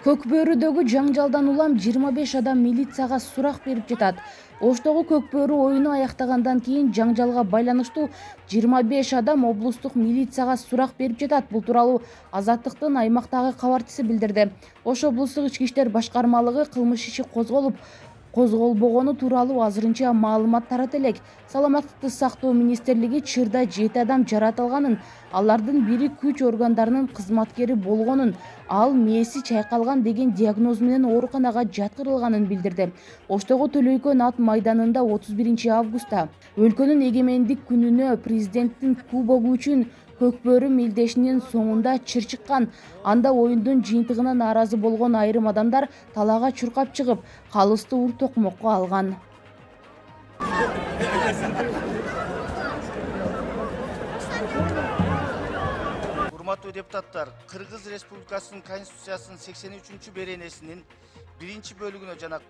Көкбөрүдөгү жаңжалдан улам 25 адам милицияга сурак берип жатат. Оштогу Көкбөрү оюну аяктагандан кийин жаңжалга байланыштуу 25 адам облустук милицияга сурак берип жатат. Бул тууралуу Азаттыктын аймактагы кабарчысы билдирди. Ош облустук ички иштер башкармалыгы кылмыш иши козголбогону тууралуу азырынча маалымат тарата элек. Саламаттыкты сактоо министрлиги Чырда 7 адам жаратылганын, алардын бири күч органдарынын кызматкери болгонун, ал мээси чайкалган деген диагноз менен ооруканага жаткырылганын билдирди. Оштогу Төлөйкөн ат майданында 31 августта өлкөнүн эгемендик күнүнө президенттин кубогу үчүн Көкбөрү мелдешинин соңунда чыр чыккан. Анда оюндун жыйынтыгына нааразы болгон айрым адамдар талаага чуркап чыгып, калысты ур токмокко алган. Урматтуу депутаттар, Кыргыз Республикасынын Конституциясынын 83 беренесинин 1-бөлүгүнө жана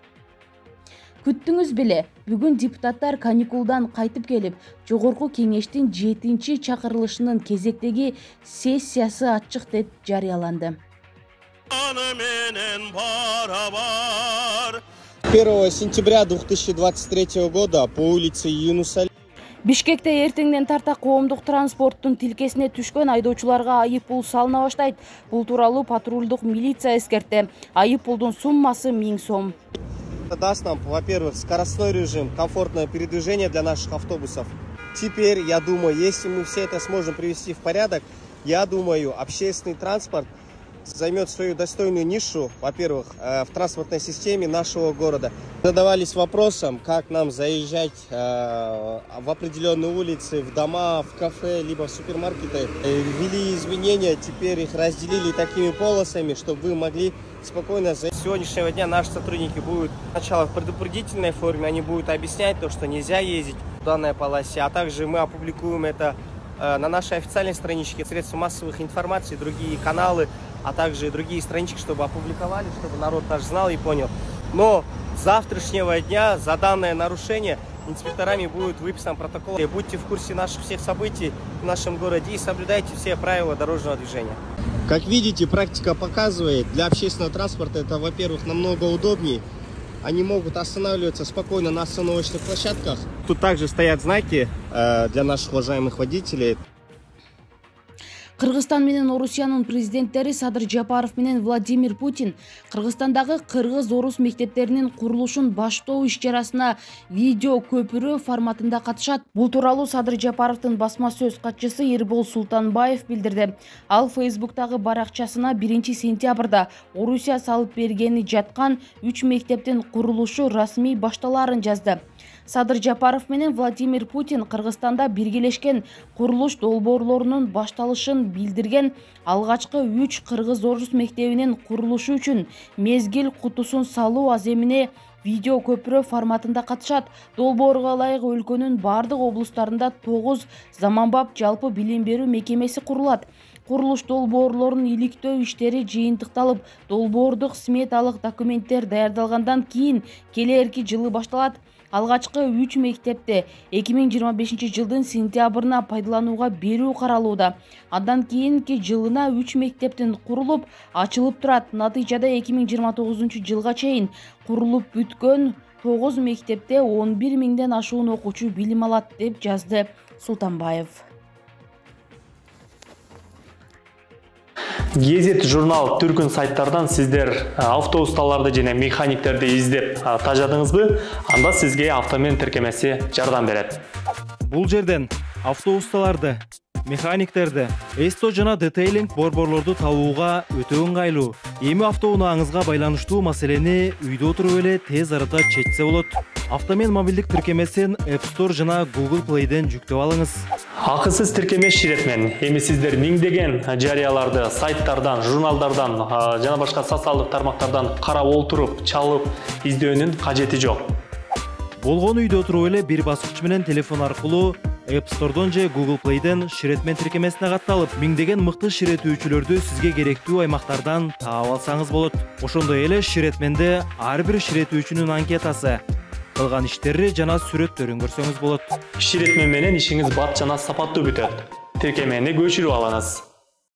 Күттүңүз беле, бүгүн депутаттар каникулдан кайтып келип, жогорку кеңештин 7-чакырылышынын кезектеги сессиясы ачык деп жарыяланды. 1 сентября 2023 года по улице Юнуса Бишкекте эртеңден тарта коомдук транспорттун тилкесине түшкөн айдоочуларга айып пул салына баштайт. Бул тууралуу патрулдук милиция эскертти. Айып пулдун суммасы 1000 сом. Это даст нам, во-первых, скоростной режим, комфортное передвижение для наших автобусов. Теперь, я думаю, если мы все это сможем привести в порядок, я думаю, общественный транспорт займет свою достойную нишу, во-первых, в транспортной системе нашего города. Задавались вопросом, как нам заезжать в определенные улицы, в дома, в кафе, либо в супермаркеты. Ввели изменения, теперь их разделили такими полосами, чтобы вы могли спокойно заехать. С сегодняшнего дня наши сотрудники будут сначала в предупредительной форме, они будут объяснять то, что нельзя ездить в данной полосе, а также мы опубликуем это на нашей официальной страничке, средства массовых информации, другие каналы, а также другие странички, чтобы опубликовали, чтобы народ даже знал и понял. Но с завтрашнего дня за данное нарушение инспекторами будет выписан протокол. Будьте в курсе наших всех событий в нашем городе и соблюдайте все правила дорожного движения. Как видите, практика показывает, для общественного транспорта это, во-первых, намного удобнее. Они могут останавливаться спокойно на остановочных площадках. Тут также стоят знаки для наших уважаемых водителей. Кыргызстан менен Орусиянын президенттери Садыр Жапаров менен Владимир Путин Кыргызстандагы кыргыз-орус мектептеринин курулушун баштоо иш-чарасына видео көпүрө форматында катышат. Бул тууралуу Садыр Жапаровдун басма сөз катчысы Эрбол Султанбаев билдирди. Ал Фейсбуктагы баракчасына 1 сентябрда Орусия салып бергени жаткан 3 мектептин курулушу расмий башталарын жазды. Садыр Жапаров менен Владимир Путин Кыргызстанда биргелешкен курулуш долбоорлорунун башталышын билдирген. Алгачкы 3 кыргыз-орус мектебинин курулушу үчүн мезгил кутусун салуу аземине видео көпүрө форматында катышат. Долбоорго ылайык өлкөнүн бардык облустарында 9 заманбап жалпы билим берүү мекемеси курулат. Курулуш долбоорлорунун иликтөө иштери жыйынтыкталып, долбоордук сметалык документтер даярдалгандан кийин келээрки жылы башталат. Алгачкы 3 мектепте 2025 жылдын сентябрына пайдаланууга берүү каралууда. Андан кийинки жылына 3 мектептин курулуп, ачылып турат. Натыйжада 2029 жылга чейин курулуп бүткөн 9 мектепте 11 миңден ашуун окуучу билим алат деп жазды Султанбаев. Гезет журнал түркүн сайттардан сиздер автобусталарды жана механиктерди издеп тажадыңызбы? Анда сизге автомен тиркемеси жардам берет. Бул жерден автобусталарды, механиктерди, эсто жана детейлинг борборлорду табууга өтө ыңгайлуу. Эми автоунааңызга байланыштуу маселени үйдө отуруп эле тез арада чечсе болот. Автомен мобилдик тиркемесин App Store жана Google Play'ден жүктөп алыңыз. Акысыз тиркеме Ширетмен. Эми сиздер миңдеген жарыяларды сайттардан, журналдардан жана башка социалдык тармактардан карап олтуруп, чалып издөөнүн кажети жок. Болгону үйдө отуруп эле бир баскыч менен телефон аркылуу App Store'дон же Google Play'ден Ширетмен тиркемесине катталып, миңдеген мыкты ширетүүчүлөрдү сизге керектүү аймактардан таап алсаңыз болот. Ошондой эле Ширетменде ар бир ширетүүчүнүн анкетасы, кылган иштери жана сүрөттөрүн көрсөңүз болот. Ширетмен менен ишиңиз бат жана сапаттуу бүтөт. Тиркемени көчүрүп алыңыз.